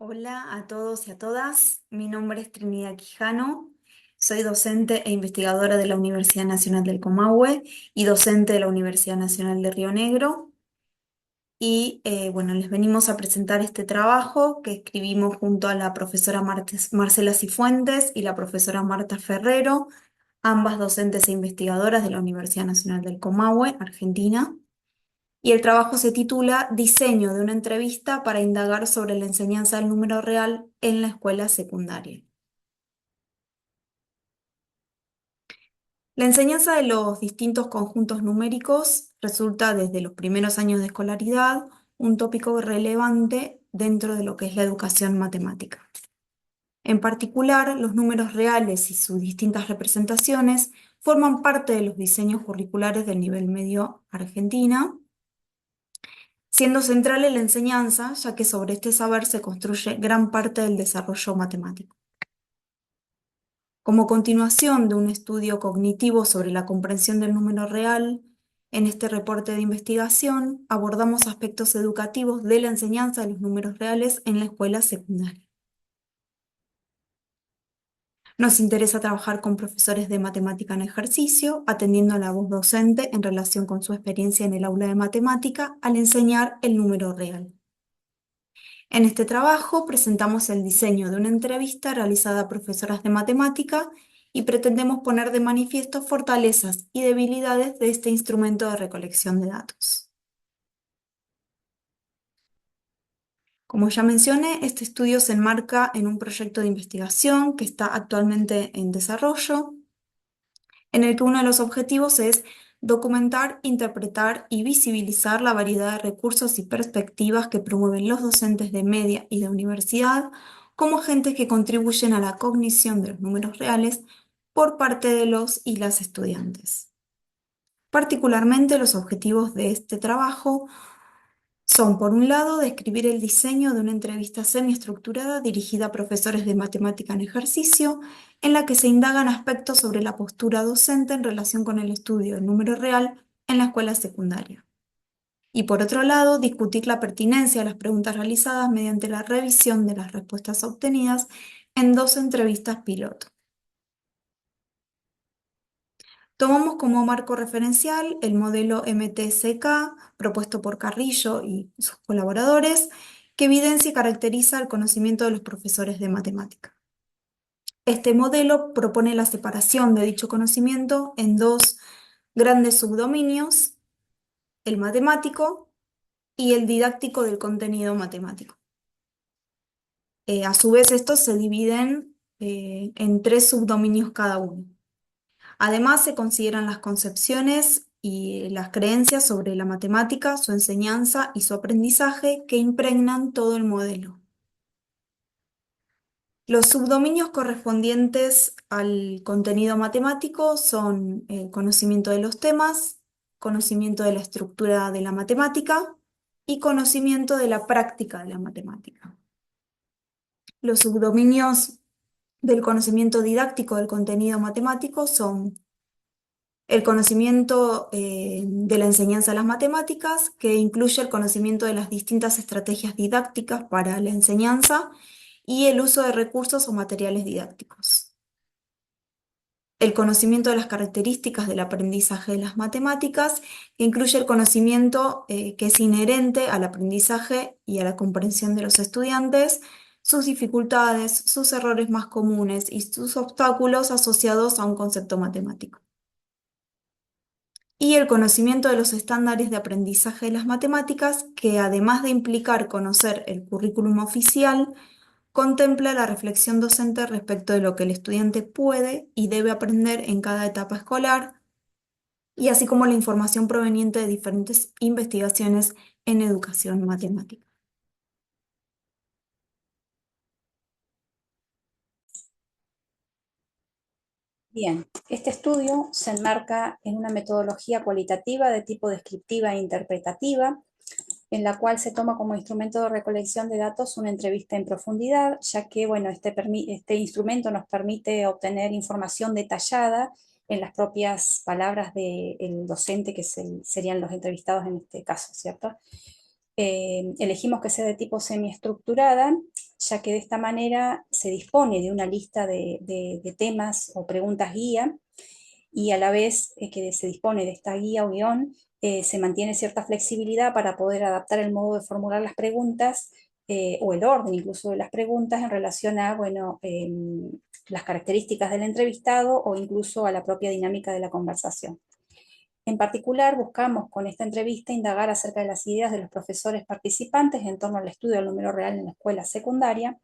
Hola a todos y a todas, mi nombre es Trinidad Quijano, soy docente e investigadora de la Universidad Nacional del Comahue y docente de la Universidad Nacional de Río Negro. Bueno, les venimos a presentar este trabajo que escribimos junto a la profesora Marcela Cifuentes y la profesora Marta Ferrero, ambas docentes e investigadoras de la Universidad Nacional del Comahue, Argentina. Y el trabajo se titula Diseño de una entrevista para indagar sobre la enseñanza del número real en la escuela secundaria. La enseñanza de los distintos conjuntos numéricos resulta desde los primeros años de escolaridad un tópico relevante dentro de lo que es la educación matemática. En particular, los números reales y sus distintas representaciones forman parte de los diseños curriculares del nivel medio Argentina, siendo central en la enseñanza, ya que sobre este saber se construye gran parte del desarrollo matemático. Como continuación de un estudio cognitivo sobre la comprensión del número real, en este reporte de investigación abordamos aspectos educativos de la enseñanza de los números reales en la escuela secundaria. Nos interesa trabajar con profesores de matemática en ejercicio, atendiendo a la voz docente en relación con su experiencia en el aula de matemática al enseñar el número real. En este trabajo presentamos el diseño de una entrevista realizada a profesoras de matemática y pretendemos poner de manifiesto fortalezas y debilidades de este instrumento de recolección de datos. Como ya mencioné, este estudio se enmarca en un proyecto de investigación que está actualmente en desarrollo, en el que uno de los objetivos es documentar, interpretar y visibilizar la variedad de recursos y perspectivas que promueven los docentes de media y de universidad como agentes que contribuyen a la cognición de los números reales por parte de los y las estudiantes. Particularmente, los objetivos de este trabajo son, por un lado, describir el diseño de una entrevista semiestructurada dirigida a profesores de matemática en ejercicio, en la que se indagan aspectos sobre la postura docente en relación con el estudio del número real en la escuela secundaria. Y por otro lado, discutir la pertinencia de las preguntas realizadas mediante la revisión de las respuestas obtenidas en dos entrevistas piloto. Tomamos como marco referencial el modelo MTSK propuesto por Carrillo y sus colaboradores, que evidencia y caracteriza el conocimiento de los profesores de matemática. Este modelo propone la separación de dicho conocimiento en dos grandes subdominios, el matemático y el didáctico del contenido matemático. A su vez, estos se dividen en tres subdominios cada uno. Además, se consideran las concepciones y las creencias sobre la matemática, su enseñanza y su aprendizaje que impregnan todo el modelo. Los subdominios correspondientes al contenido matemático son el conocimiento de los temas, conocimiento de la estructura de la matemática y conocimiento de la práctica de la matemática. Los subdominios del conocimiento didáctico del contenido matemático son el conocimiento de la enseñanza de las matemáticas, que incluye el conocimiento de las distintas estrategias didácticas para la enseñanza y el uso de recursos o materiales didácticos. El conocimiento de las características del aprendizaje de las matemáticas, que incluye el conocimiento que es inherente al aprendizaje y a la comprensión de los estudiantes, sus dificultades, sus errores más comunes y sus obstáculos asociados a un concepto matemático. Y el conocimiento de los estándares de aprendizaje de las matemáticas, que además de implicar conocer el currículum oficial, contempla la reflexión docente respecto de lo que el estudiante puede y debe aprender en cada etapa escolar, y así como la información proveniente de diferentes investigaciones en educación matemática. Bien, este estudio se enmarca en una metodología cualitativa de tipo descriptiva e interpretativa, en la cual se toma como instrumento de recolección de datos una entrevista en profundidad, ya que bueno, este instrumento nos permite obtener información detallada en las propias palabras del docente, que serían los entrevistados en este caso, ¿cierto? Elegimos que sea de tipo semiestructurada, ya que de esta manera se dispone de una lista de temas o preguntas guía, y a la vez que se dispone de esta guía o guión, se mantiene cierta flexibilidad para poder adaptar el modo de formular las preguntas o el orden incluso de las preguntas en relación a, bueno, las características del entrevistado o incluso a la propia dinámica de la conversación. En particular, buscamos con esta entrevista indagar acerca de las ideas de los profesores participantes en torno al estudio del número real en la escuela secundaria,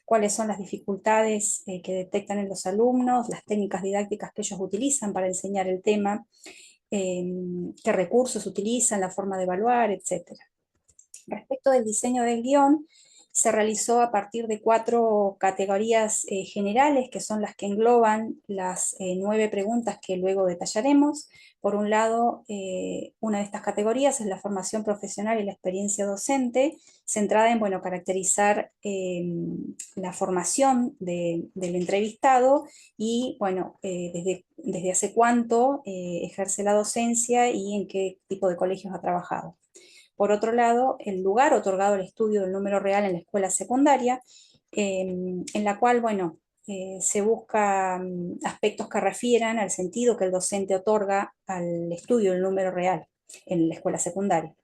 cuáles son las dificultades que detectan en los alumnos, las técnicas didácticas que ellos utilizan para enseñar el tema, qué recursos utilizan, la forma de evaluar, etc. Respecto del diseño del guión, se realizó a partir de 4 categorías generales, que son las que engloban las 9 preguntas que luego detallaremos. Por un lado, una de estas categorías es la formación profesional y la experiencia docente, centrada en, bueno, caracterizar la formación del entrevistado y, bueno, desde hace cuánto ejerce la docencia y en qué tipo de colegios ha trabajado. Por otro lado, el lugar otorgado al estudio del número real en la escuela secundaria, en la cual, bueno, se buscan aspectos que refieran al sentido que el docente otorga al estudio del número real en la escuela secundaria.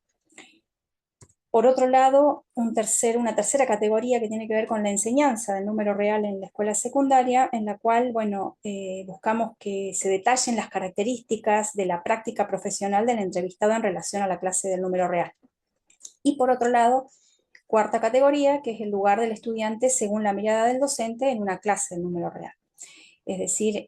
Por otro lado, una tercera categoría que tiene que ver con la enseñanza del número real en la escuela secundaria, en la cual, bueno, buscamos que se detallen las características de la práctica profesional del entrevistado en relación a la clase del número real. Y por otro lado, cuarta categoría, que es el lugar del estudiante según la mirada del docente en una clase del número real. Es decir,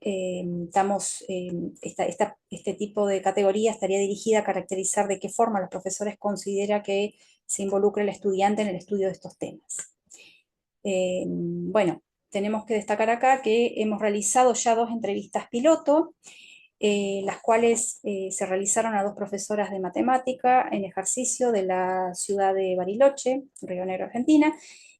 este tipo de categoría estaría dirigida a caracterizar de qué forma los profesores consideran que se involucra el estudiante en el estudio de estos temas. Bueno, tenemos que destacar acá que hemos realizado ya 2 entrevistas piloto, las cuales se realizaron a 2 profesoras de matemática en ejercicio de la ciudad de Bariloche, Río Negro, Argentina.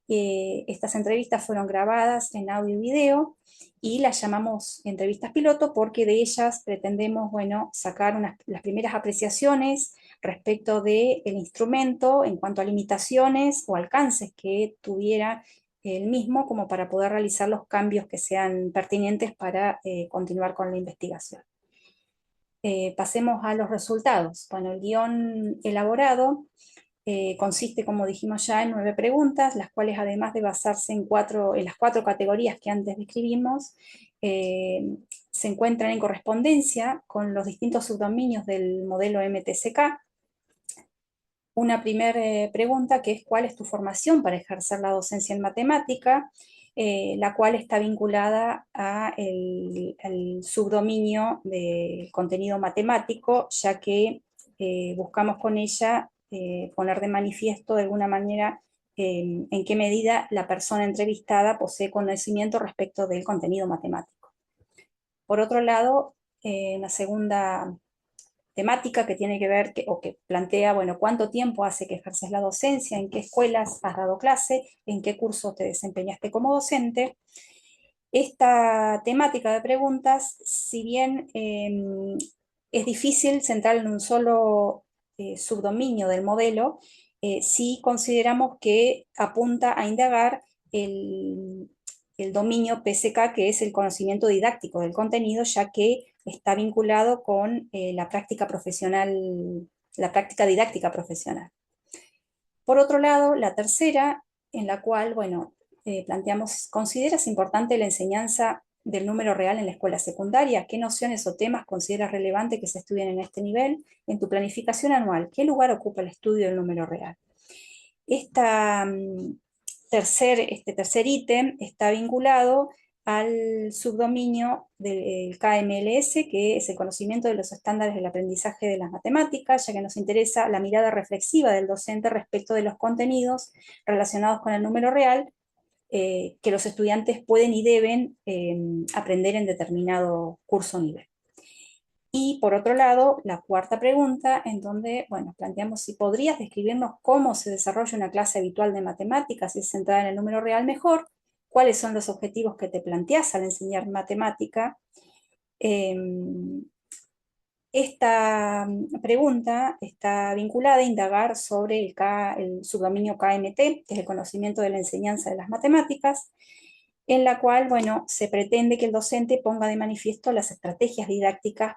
Estas entrevistas fueron grabadas en audio y video y las llamamos entrevistas piloto porque de ellas pretendemos, bueno, sacar las primeras apreciaciones respecto del instrumento en cuanto a limitaciones o alcances que tuviera el mismo, como para poder realizar los cambios que sean pertinentes para continuar con la investigación. Pasemos a los resultados. Bueno, el guión elaborado consiste, como dijimos ya, en 9 preguntas, las cuales, además de basarse en las 4 categorías que antes describimos, se encuentran en correspondencia con los distintos subdominios del modelo MTCK. Una primera pregunta, que es: ¿cuál es tu formación para ejercer la docencia en matemática? La cual está vinculada al subdominio del contenido matemático, ya que buscamos con ella poner de manifiesto de alguna manera en qué medida la persona entrevistada posee conocimiento respecto del contenido matemático. Por otro lado, la segunda temática que tiene que ver, o que plantea, bueno, cuánto tiempo hace que ejerces la docencia, en qué escuelas has dado clase, en qué cursos te desempeñaste como docente. Esta temática de preguntas, si bien es difícil centrar en un solo subdominio del modelo, sí consideramos que apunta a indagar el dominio PSK, que es el conocimiento didáctico del contenido, ya que está vinculado con la práctica profesional, la práctica didáctica profesional. Por otro lado, la tercera, en la cual, bueno, planteamos: ¿consideras importante la enseñanza del número real en la escuela secundaria? ¿Qué nociones o temas consideras relevante que se estudien en este nivel? En tu planificación anual, ¿qué lugar ocupa el estudio del número real? Este tercer ítem está vinculado al subdominio del KMLS, que es el conocimiento de los estándares del aprendizaje de las matemáticas, ya que nos interesa la mirada reflexiva del docente respecto de los contenidos relacionados con el número real que los estudiantes pueden y deben aprender en determinado curso o nivel. Y por otro lado, la cuarta pregunta, en donde, bueno, planteamos si podrías describirnos cómo se desarrolla una clase habitual de matemáticas, si es centrada en el número real mejor, cuáles son los objetivos que te planteas al enseñar matemática, Esta pregunta está vinculada a indagar sobre el subdominio KMT, que es el conocimiento de la enseñanza de las matemáticas, en la cual, bueno, se pretende que el docente ponga de manifiesto las estrategias didácticas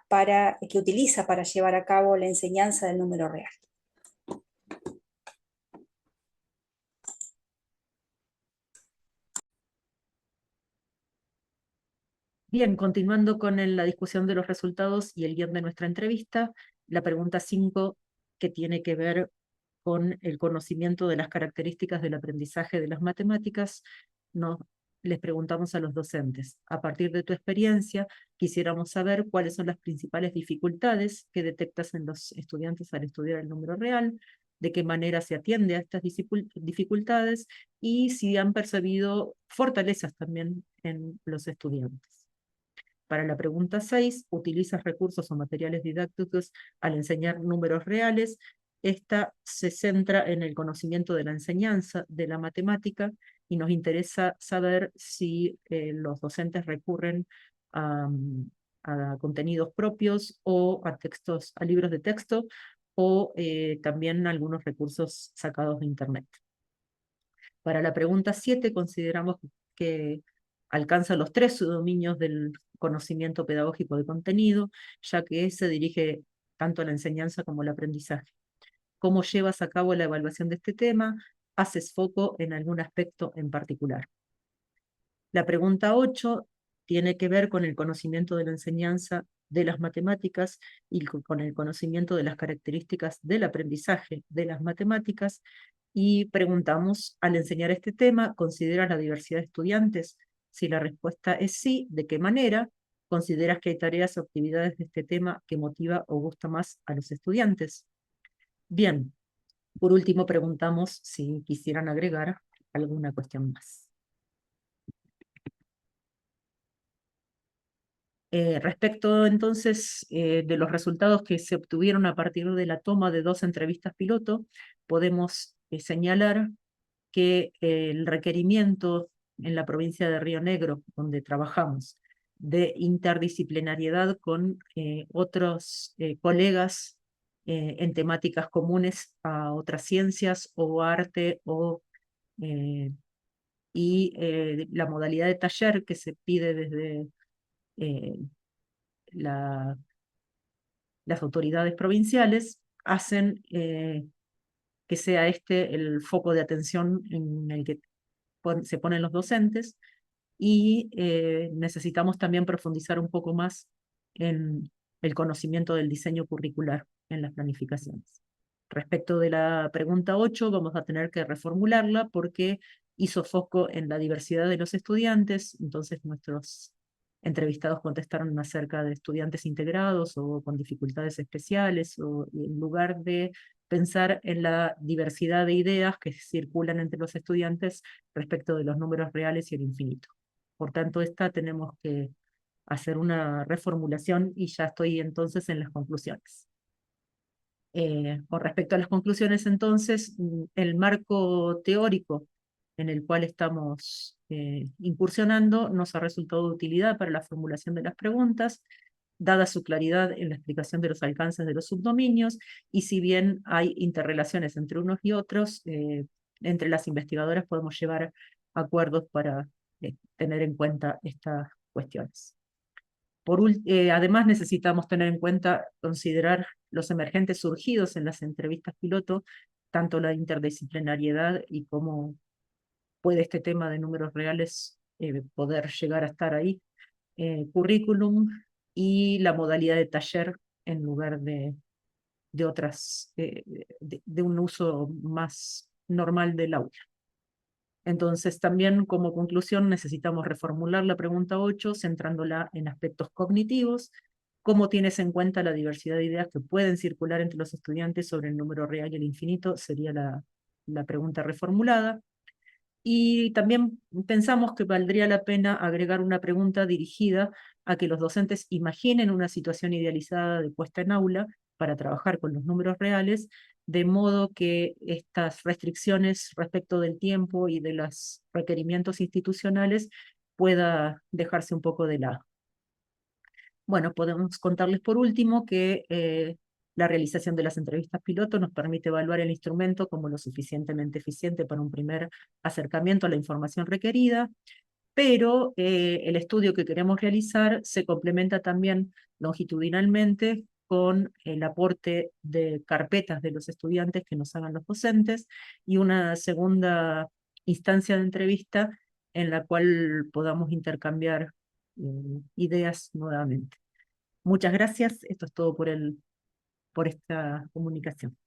que utiliza para llevar a cabo la enseñanza del número real. Bien, continuando con la discusión de los resultados y el guión de nuestra entrevista, la pregunta 5, que tiene que ver con el conocimiento de las características del aprendizaje de las matemáticas, les preguntamos a los docentes: a partir de tu experiencia, quisiéramos saber cuáles son las principales dificultades que detectas en los estudiantes al estudiar el número real, de qué manera se atiende a estas dificultades y si han percibido fortalezas también en los estudiantes. Para la pregunta 6, ¿utilizas recursos o materiales didácticos al enseñar números reales? Esta se centra en el conocimiento de la enseñanza de la matemática y nos interesa saber si los docentes recurren a, a contenidos propios o a libros de texto o también algunos recursos sacados de Internet. Para la pregunta 7, consideramos que alcanza los 3 subdominios del conocimiento pedagógico de contenido, ya que se dirige tanto a la enseñanza como al aprendizaje. ¿Cómo llevas a cabo la evaluación de este tema? ¿Haces foco en algún aspecto en particular? La pregunta 8 tiene que ver con el conocimiento de la enseñanza de las matemáticas y con el conocimiento de las características del aprendizaje de las matemáticas, y preguntamos: al enseñar este tema, ¿consideras la diversidad de estudiantes? Si la respuesta es sí, ¿de qué manera? ¿Consideras que hay tareas o actividades de este tema que motiva o gusta más a los estudiantes? Bien, por último preguntamos si quisieran agregar alguna cuestión más. Respecto entonces de los resultados que se obtuvieron a partir de la toma de 2 entrevistas piloto, podemos señalar que el requerimiento en la provincia de Río Negro, donde trabajamos, de interdisciplinariedad con otros colegas en temáticas comunes a otras ciencias o arte eh, y la modalidad de taller que se pide desde eh, la, las autoridades provinciales, hacen que sea este el foco de atención en el que se ponen los docentes, y necesitamos también profundizar un poco más en el conocimiento del diseño curricular en las planificaciones. Respecto de la pregunta 8, vamos a tener que reformularla porque hizo foco en la diversidad de los estudiantes, entonces nuestros entrevistados contestaron acerca de estudiantes integrados o con dificultades especiales, o en lugar de pensar en la diversidad de ideas que circulan entre los estudiantes respecto de los números reales y el infinito. Por tanto, tenemos que hacer una reformulación y ya estoy entonces en las conclusiones. Con respecto a las conclusiones, entonces, el marco teórico en el cual estamos incursionando nos ha resultado de utilidad para la formulación de las preguntas, dada su claridad en la explicación de los alcances de los subdominios, y si bien hay interrelaciones entre unos y otros, entre las investigadoras podemos llevar acuerdos para tener en cuenta estas cuestiones. Además, necesitamos tener en cuenta, considerar los emergentes surgidos en las entrevistas piloto, tanto la interdisciplinariedad y cómo puede este tema de números reales poder llegar a estar ahí, currículum y la modalidad de taller en lugar de otras, de un uso más normal del aula. Entonces, también como conclusión necesitamos reformular la pregunta 8, centrándola en aspectos cognitivos. ¿Cómo tienes en cuenta la diversidad de ideas que pueden circular entre los estudiantes sobre el número real y el infinito? Sería la pregunta reformulada. Y también pensamos que valdría la pena agregar una pregunta dirigida a que los docentes imaginen una situación idealizada de puesta en aula para trabajar con los números reales, de modo que estas restricciones respecto del tiempo y de los requerimientos institucionales pueda dejarse un poco de lado. Bueno, podemos contarles por último que la realización de las entrevistas piloto nos permite evaluar el instrumento como lo suficientemente eficiente para un primer acercamiento a la información requerida, pero el estudio que queremos realizar se complementa también longitudinalmente con el aporte de carpetas de los estudiantes que nos hagan los docentes y una segunda instancia de entrevista en la cual podamos intercambiar ideas nuevamente. Muchas gracias. Esto es todo por esta comunicación.